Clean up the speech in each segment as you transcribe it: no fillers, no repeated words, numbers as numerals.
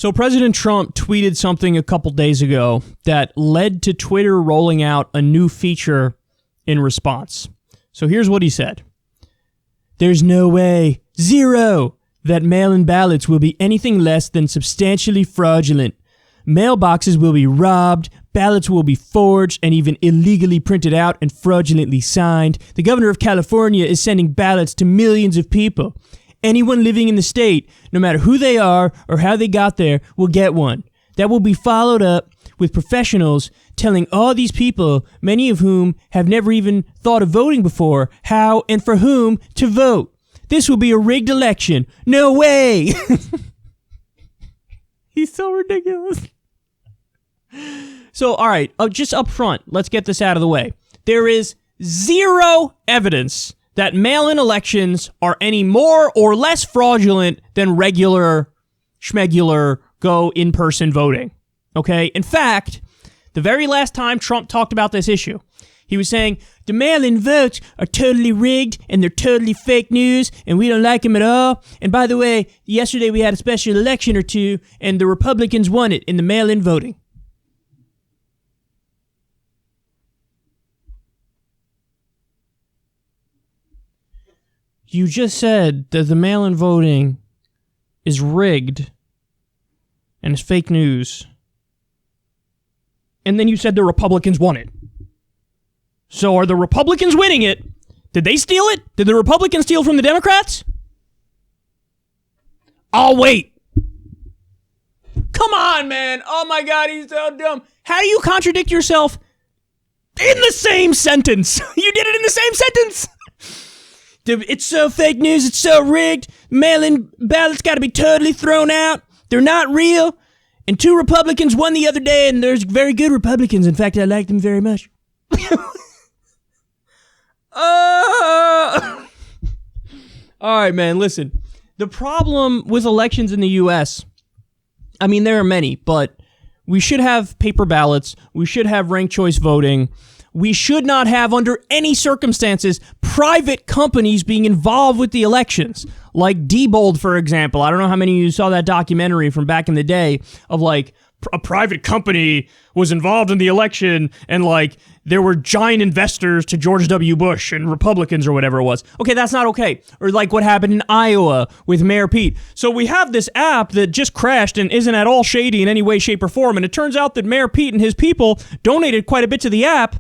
So President Trump tweeted something a couple days ago that led to Twitter rolling out a new feature in response. So here's what he said. There's no way, zero, that mail-in ballots will be anything less than substantially fraudulent. Mailboxes will be robbed, ballots will be forged and even illegally printed out and fraudulently signed. The governor of California is sending ballots to millions of people. Anyone living in the state, no matter who they are or how they got there, will get one. That will be followed up with professionals telling all these people, many of whom have never even thought of voting before, how and for whom to vote. This will be a rigged election. No way! He's so ridiculous. So, all right, just up front, let's get this out of the way. There is zero evidence that mail-in elections are any more or less fraudulent than regular, schmegular, go in-person voting. Okay? In fact, the very last time Trump talked about this issue, he was saying, the mail-in votes are totally rigged and they're totally fake news and we don't like them at all. And by the way, yesterday we had a special election or two and the Republicans won it in the mail-in voting. You just said that the mail-in voting is rigged and it's fake news. And then you said the Republicans won it. So are the Republicans winning it? Did they steal it? Did the Republicans steal from the Democrats? I'll wait. Come on, man. Oh my God, he's so dumb. How do you contradict yourself in the same sentence? You did it in the same sentence. It's so fake news. It's so rigged. Mail-in ballots got to be totally thrown out. They're not real. And 2 Republicans won the other day, and there's very good Republicans. In fact, I like them very much. All right, man, listen. The problem with elections in the U.S., I mean, there are many, but we should have paper ballots. We should have ranked choice voting. We should not have, under any circumstances, private companies being involved with the elections. Like Diebold, for example. I don't know how many of you saw that documentary from back in the day of, like, a private company was involved in the election and, like, there were giant investors to George W. Bush and Republicans or whatever it was. Okay, that's not okay. Or like what happened in Iowa with Mayor Pete. So we have this app that just crashed and isn't at all shady in any way, shape, or form. And it turns out that Mayor Pete and his people donated quite a bit to the app.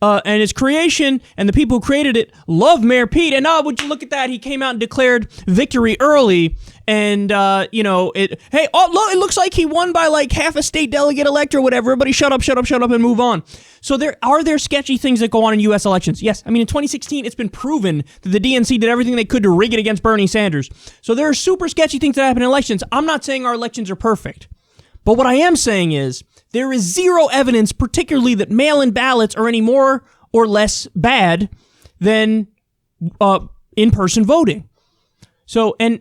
And its creation and the people who created it love Mayor Pete. And would you look at that? He came out and declared victory early. And, it looks like he won by like half a state delegate elect or whatever. Everybody shut up and move on. So are there sketchy things that go on in U.S. elections? Yes. I mean, in 2016, it's been proven that the DNC did everything they could to rig it against Bernie Sanders. So there are super sketchy things that happen in elections. I'm not saying our elections are perfect. But what I am saying is there is zero evidence, particularly that mail-in ballots are any more or less bad than in-person voting. So, and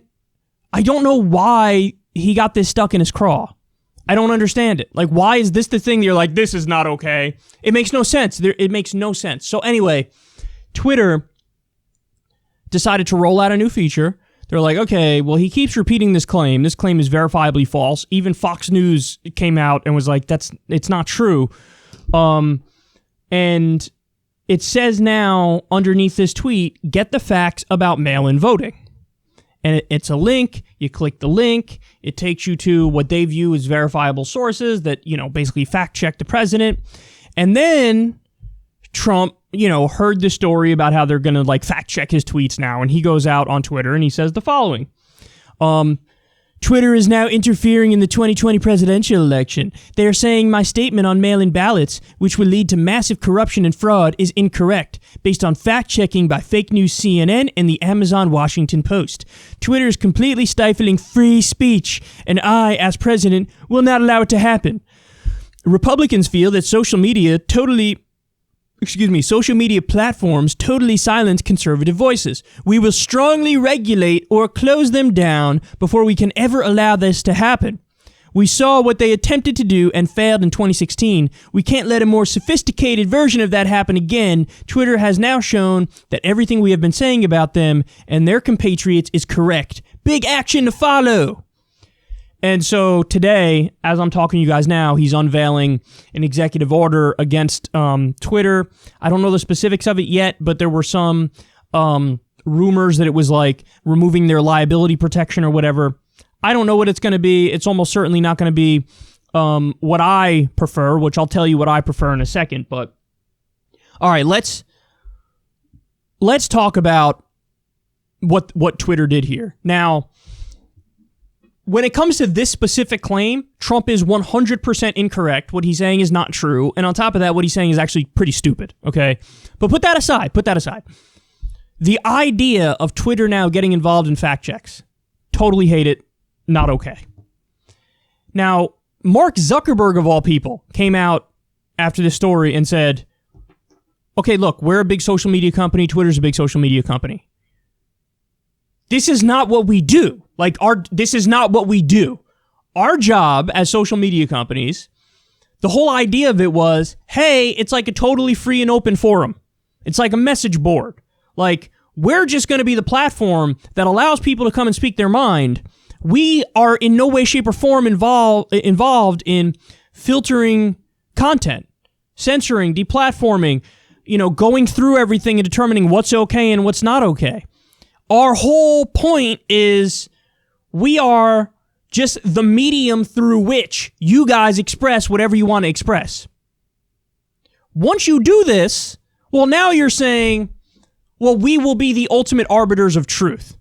I don't know why he got this stuck in his craw. I don't understand it. Like, why is this the thing that you're like, this is not okay? It makes no sense. It makes no sense. So anyway, Twitter decided to roll out a new feature. They're like, okay, well, he keeps repeating this claim. This claim is verifiably false. Even Fox News came out and was like, it's not true. And it says now underneath this tweet, get the facts about mail-in voting. And it's a link. You click the link. It takes you to what they view as verifiable sources that, basically fact check the president. And then Trump, heard the story about how they're going to like fact check his tweets now. And he goes out on Twitter and he says the following. Twitter is now interfering in the 2020 presidential election. They are saying my statement on mail-in ballots, which will lead to massive corruption and fraud, is incorrect, based on fact-checking by fake news CNN and the Amazon Washington Post. Twitter is completely stifling free speech, and I, as president, will not allow it to happen. Republicans feel that social media platforms totally silence conservative voices. We will strongly regulate or close them down before we can ever allow this to happen. We saw what they attempted to do and failed in 2016. We can't let a more sophisticated version of that happen again. Twitter has now shown that everything we have been saying about them and their compatriots is correct. Big action to follow. And so today, as I'm talking to you guys now, he's unveiling an executive order against Twitter. I don't know the specifics of it yet, but there were some rumors that it was like removing their liability protection or whatever. I don't know what it's going to be. It's almost certainly not going to be what I prefer, which I'll tell you what I prefer in a second. But all right, let's talk about what Twitter did here. Now, when it comes to this specific claim, Trump is 100% incorrect. What he's saying is not true. And on top of that, what he's saying is actually pretty stupid, okay? But put that aside. The idea of Twitter now getting involved in fact checks, totally hate it, not okay. Now, Mark Zuckerberg, of all people, came out after this story and said, okay, look, we're a big social media company. Twitter's a big social media company. This is not what we do. This is not what we do. Our job as social media companies, the whole idea of it was, hey, it's like a totally free and open forum. It's like a message board. Like, we're just going to be the platform that allows people to come and speak their mind. We are in no way, shape, or form involved in filtering content, censoring, deplatforming, going through everything and determining what's okay and what's not okay. Our whole point is we are just the medium through which you guys express whatever you want to express. Once you do this, well, now you're saying, well, we will be the ultimate arbiters of truth.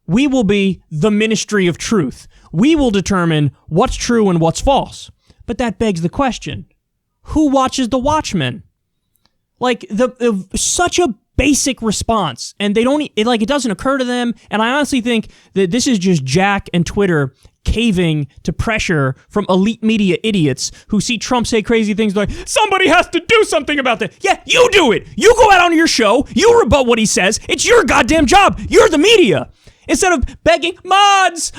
We will be the ministry of truth. We will determine what's true and what's false. But that begs the question, who watches the Watchmen? Like, such a basic response, and it doesn't occur to them. And I honestly think that this is just Jack and Twitter caving to pressure from elite media idiots who see Trump say crazy things like, somebody has to do something about that. Yeah, you do it. You go out on your show, you rebut what he says. It's your goddamn job. You're the media. Instead of begging, mods,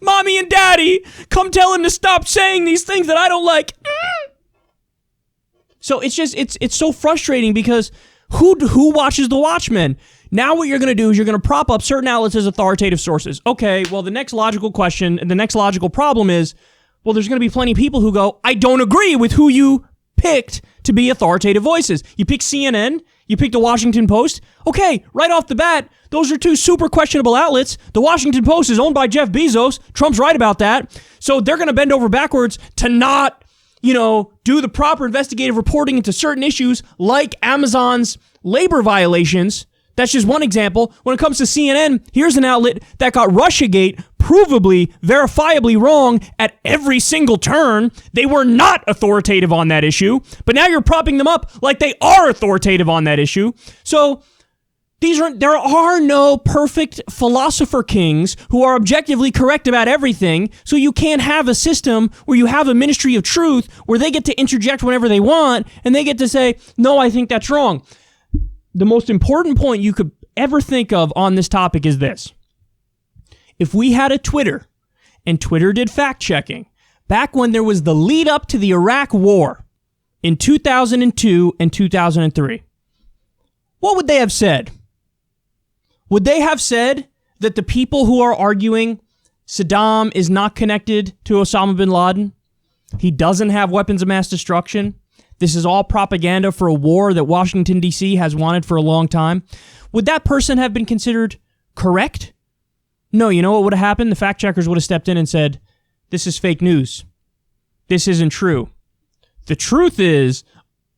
mommy and daddy, come tell him to stop saying these things that I don't like. So it's so frustrating because who watches the Watchmen? Now what you're going to do is you're going to prop up certain outlets as authoritative sources. Okay, well, the next logical question and the next logical problem is, well, there's going to be plenty of people who go, I don't agree with who you picked to be authoritative voices. You pick CNN, you pick the Washington Post. Okay, right off the bat, those are two super questionable outlets. The Washington Post is owned by Jeff Bezos. Trump's right about that. So they're going to bend over backwards to not do the proper investigative reporting into certain issues like Amazon's labor violations. That's just one example. When it comes to CNN, here's an outlet that got Russiagate provably, verifiably wrong at every single turn. They were not authoritative on that issue, but now you're propping them up like they are authoritative on that issue. So there are no perfect philosopher kings who are objectively correct about everything, so you can't have a system where you have a ministry of truth where they get to interject whenever they want, and they get to say, no, I think that's wrong. The most important point you could ever think of on this topic is this. If we had a Twitter, and Twitter did fact-checking, back when there was the lead up to the Iraq War in 2002 and 2003, what would they have said? Would they have said that the people who are arguing Saddam is not connected to Osama bin Laden, he doesn't have weapons of mass destruction, this is all propaganda for a war that Washington, D.C. has wanted for a long time, would that person have been considered correct? No, you know what would have happened? The fact checkers would have stepped in and said, this is fake news. This isn't true. The truth is,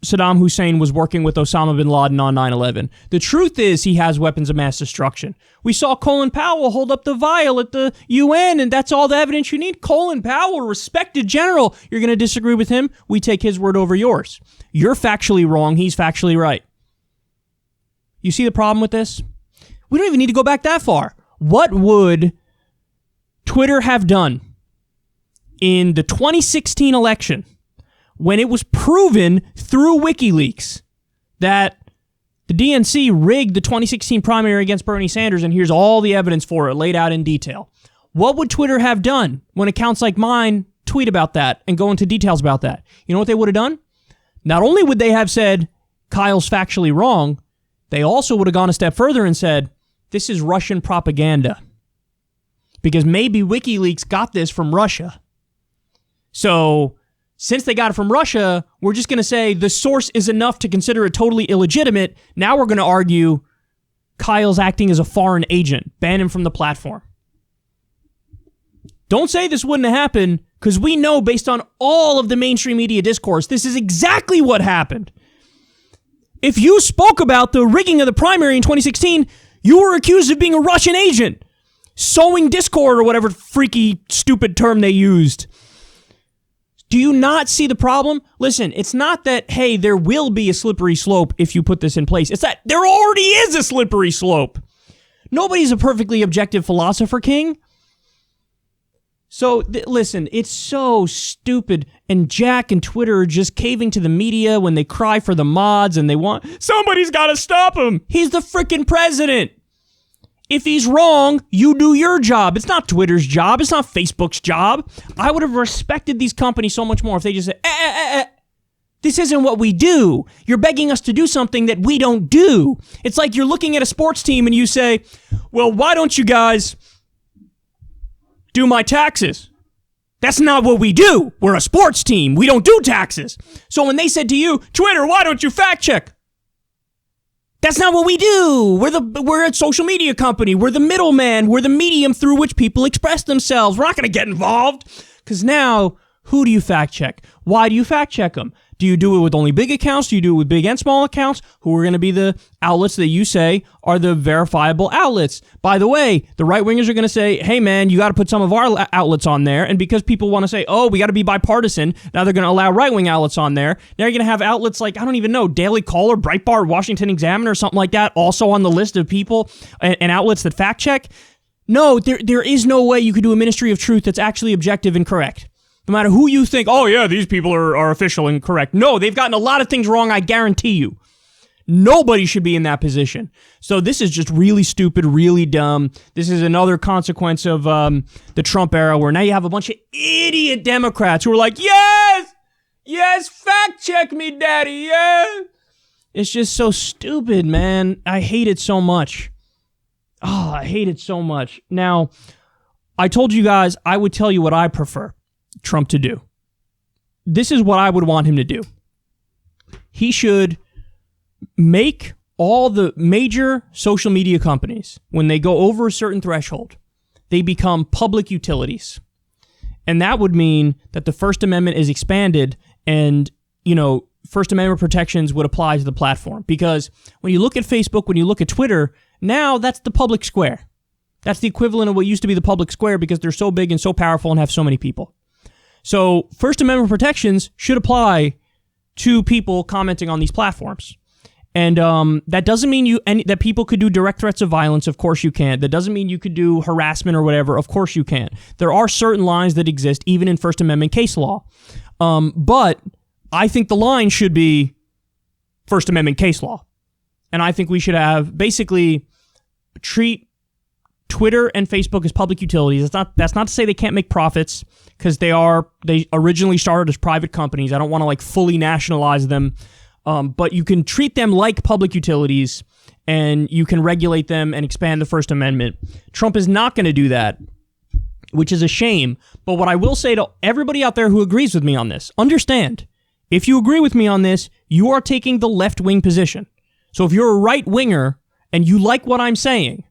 Saddam Hussein was working with Osama bin Laden on 9/11. The truth is he has weapons of mass destruction. We saw Colin Powell hold up the vial at the UN, and that's all the evidence you need. Colin Powell, respected general. You're going to disagree with him? We take his word over yours. You're factually wrong. He's factually right. You see the problem with this? We don't even need to go back that far. What would Twitter have done in the 2016 election when it was proven through WikiLeaks that the DNC rigged the 2016 primary against Bernie Sanders, and here's all the evidence for it laid out in detail? What would Twitter have done when accounts like mine tweet about that and go into details about that? You know what they would have done? Not only would they have said, Kyle's factually wrong, they also would have gone a step further and said, this is Russian propaganda. because maybe WikiLeaks got this from Russia. So since they got it from Russia, we're just going to say the source is enough to consider it totally illegitimate. Now we're going to argue Kyle's acting as a foreign agent. Ban him from the platform. Don't say this wouldn't have happened, because we know based on all of the mainstream media discourse, this is exactly what happened. If you spoke about the rigging of the primary in 2016, you were accused of being a Russian agent, sowing discord or whatever freaky, stupid term they used. Do you not see the problem? Listen, it's not that, hey, there will be a slippery slope if you put this in place. It's that there already is a slippery slope. Nobody's a perfectly objective philosopher, King. So, listen, it's so stupid, and Jack and Twitter are just caving to the media when they cry for the mods and they want, somebody's got to stop him. He's the freaking president. If he's wrong, you do your job. It's not Twitter's job. It's not Facebook's job. I would have respected these companies so much more if they just said, this isn't what we do. You're begging us to do something that we don't do. It's like you're looking at a sports team and you say, well, why don't you guys do my taxes? That's not what we do. We're a sports team. We don't do taxes. So when they said to you, Twitter, why don't you fact check? That's not what we do. We're a social media company. We're the middleman. We're the medium through which people express themselves. We're not going to get involved. Because now, who do you fact check? Why do you fact check them? Do you do it with only big accounts? Do you do it with big and small accounts? Who are going to be the outlets that you say are the verifiable outlets? By the way, the right-wingers are going to say, hey, man, you got to put some of our outlets on there. And because people want to say, oh, we got to be bipartisan, now they're going to allow right-wing outlets on there. Now you're going to have outlets like, I don't even know, Daily Caller, Breitbart, Washington Examiner, something like that, also on the list of people and outlets that fact-check. No, there is no way you could do a ministry of truth that's actually objective and correct. No matter who you think, oh yeah, these people are official and correct. No, they've gotten a lot of things wrong, I guarantee you. Nobody should be in that position. So this is just really stupid, really dumb. This is another consequence of the Trump era, where now you have a bunch of idiot Democrats who are like, yes, fact check me, daddy, yes. It's just so stupid, man. I hate it so much. Oh, I hate it so much. Now, I told you guys I would tell you what I prefer Trump to do. This is what I would want him to do. He should make all the major social media companies, when they go over a certain threshold, they become public utilities. And that would mean that the First Amendment is expanded and, First Amendment protections would apply to the platform. Because when you look at Facebook, when you look at Twitter, now that's the public square. That's the equivalent of what used to be the public square, because they're so big and so powerful and have so many people. So First Amendment protections should apply to people commenting on these platforms. And that doesn't mean that people could do direct threats of violence. Of course you can. That doesn't mean you could do harassment or whatever. Of course you can. There are certain lines that exist even in First Amendment case law. But I think the line should be First Amendment case law. And I think we should have basically treat Twitter and Facebook as public utilities. That's not to say they can't make profits, because they originally started as private companies. I don't want to fully nationalize them. But you can treat them like public utilities, and you can regulate them and expand the First Amendment. Trump is not going to do that, which is a shame. But what I will say to everybody out there who agrees with me on this, understand, if you agree with me on this, you are taking the left-wing position. So if you're a right-winger and you like what I'm saying,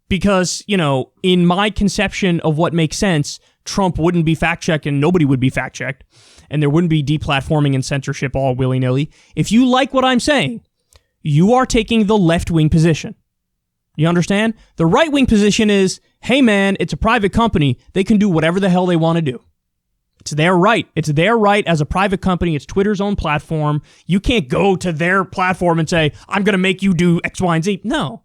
because, in my conception of what makes sense, Trump wouldn't be fact-checked and nobody would be fact-checked, and there wouldn't be deplatforming and censorship all willy-nilly. If you like what I'm saying, you are taking the left-wing position. You understand? The right-wing position is, hey man, it's a private company. They can do whatever the hell they want to do. It's their right. It's their right as a private company. It's Twitter's own platform. You can't go to their platform and say, I'm going to make you do X, Y, and Z. No.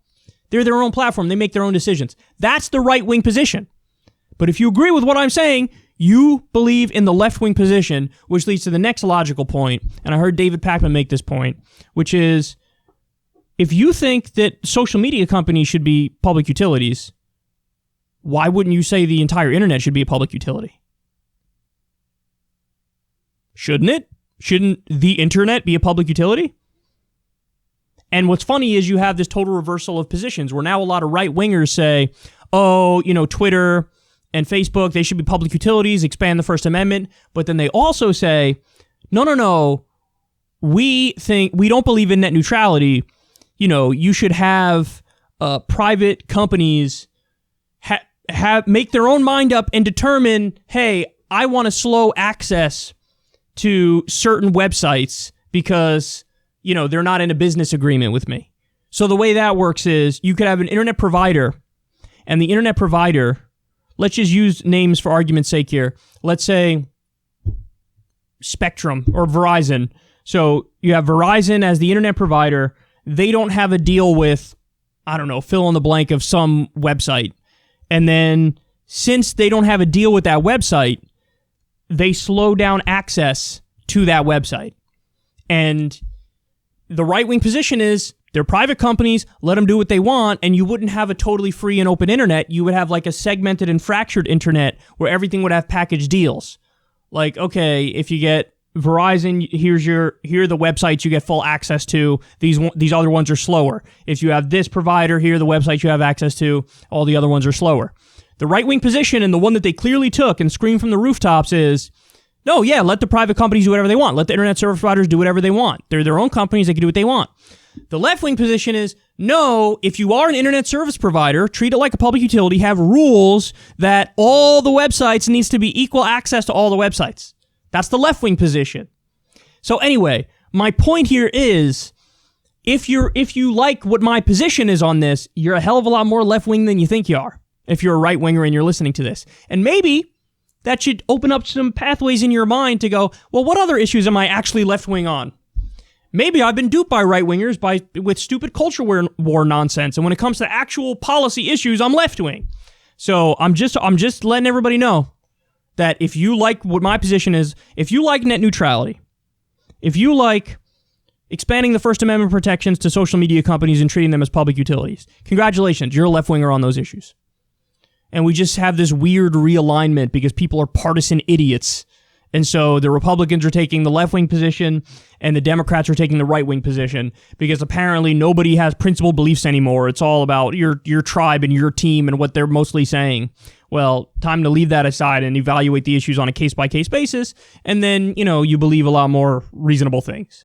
They're their own platform. They make their own decisions. That's the right-wing position. But if you agree with what I'm saying, you believe in the left-wing position, which leads to the next logical point, and I heard David Pakman make this point, which is, if you think that social media companies should be public utilities, why wouldn't you say the entire internet should be a public utility? Shouldn't it? Shouldn't the internet be a public utility? And what's funny is you have this total reversal of positions, where now a lot of right-wingers say, oh, Twitter, and Facebook, they should be public utilities, expand the First Amendment. But then they also say, no, we don't believe in net neutrality. You should have private companies make their own mind up and determine, hey, I want to slow access to certain websites because, they're not in a business agreement with me. So the way that works is you could have an internet provider, and the internet provider, let's just use names for argument's sake here. Let's say Spectrum or Verizon. So you have Verizon as the internet provider. They don't have a deal with, I don't know, fill in the blank of some website. And then since they don't have a deal with that website, they slow down access to that website. And the right-wing position is they're private companies, let them do what they want, and you wouldn't have a totally free and open internet. You would have like a segmented and fractured internet where everything would have package deals. Like, okay, if you get Verizon, here are the websites you get full access to. These other ones are slower. If you have this provider, here are the websites you have access to. All the other ones are slower. The right-wing position, and the one that they clearly took and screamed from the rooftops, is, no, yeah, let the private companies do whatever they want. Let the internet service providers do whatever they want. They're their own companies. They can do what they want. The left-wing position is, no, if you are an internet service provider, treat it like a public utility, have rules that all the websites needs to be equal access to all the websites. That's the left-wing position. So anyway, my point here is, if you like what my position is on this, you're a hell of a lot more left-wing than you think you are, if you're a right-winger and you're listening to this. And maybe that should open up some pathways in your mind to go, well, what other issues am I actually left-wing on? Maybe I've been duped by right-wingers with stupid culture war nonsense, and when it comes to actual policy issues, I'm left-wing. So I'm just letting everybody know that if you like what my position is, if you like net neutrality, if you like expanding the First Amendment protections to social media companies and treating them as public utilities, congratulations, you're a left-winger on those issues. And we just have this weird realignment because people are partisan idiots. And so the Republicans are taking the left-wing position and the Democrats are taking the right-wing position because apparently nobody has principled beliefs anymore. It's all about your tribe and your team and what they're mostly saying. Well, time to leave that aside and evaluate the issues on a case-by-case basis. And then, you believe a lot more reasonable things.